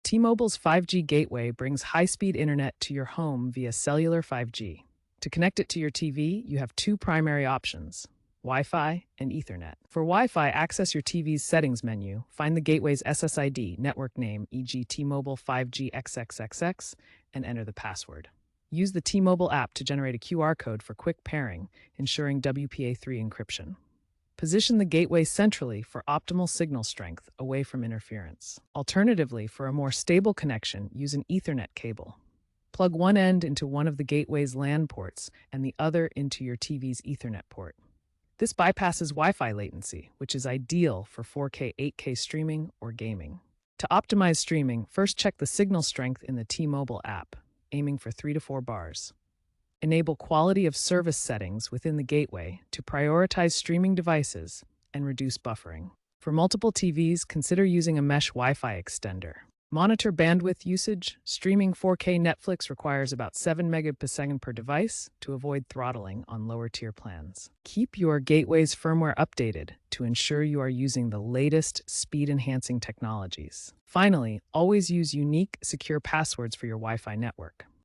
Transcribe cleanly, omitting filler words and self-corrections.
T-Mobile's 5G gateway brings high-speed internet to your home via cellular 5G. To connect it to your TV, you have two primary options: Wi-Fi and Ethernet. For Wi-Fi, access your TV's settings menu, find the gateway's SSID, network name, e.g. T-Mobile 5G XXXX, and enter the password. Use the T-Mobile app to generate a QR code for quick pairing, ensuring WPA3 encryption. Position the gateway centrally for optimal signal strength away from interference. Alternatively, for a more stable connection, use an Ethernet cable. Plug one end into one of the gateway's LAN ports and the other into your TV's Ethernet port. This bypasses Wi-Fi latency, which is ideal for 4K, 8K streaming or gaming. To optimize streaming, first check the signal strength in the T-Mobile app, aiming for 3 to 4 bars. Enable quality of service settings within the gateway to prioritize streaming devices and reduce buffering. For multiple TVs, consider using a mesh Wi-Fi extender. Monitor bandwidth usage. Streaming 4K Netflix requires about 7 megabits per device to avoid throttling on lower-tier plans. Keep your gateway's firmware updated to ensure you are using the latest speed-enhancing technologies. Finally, always use unique, secure passwords for your Wi-Fi network.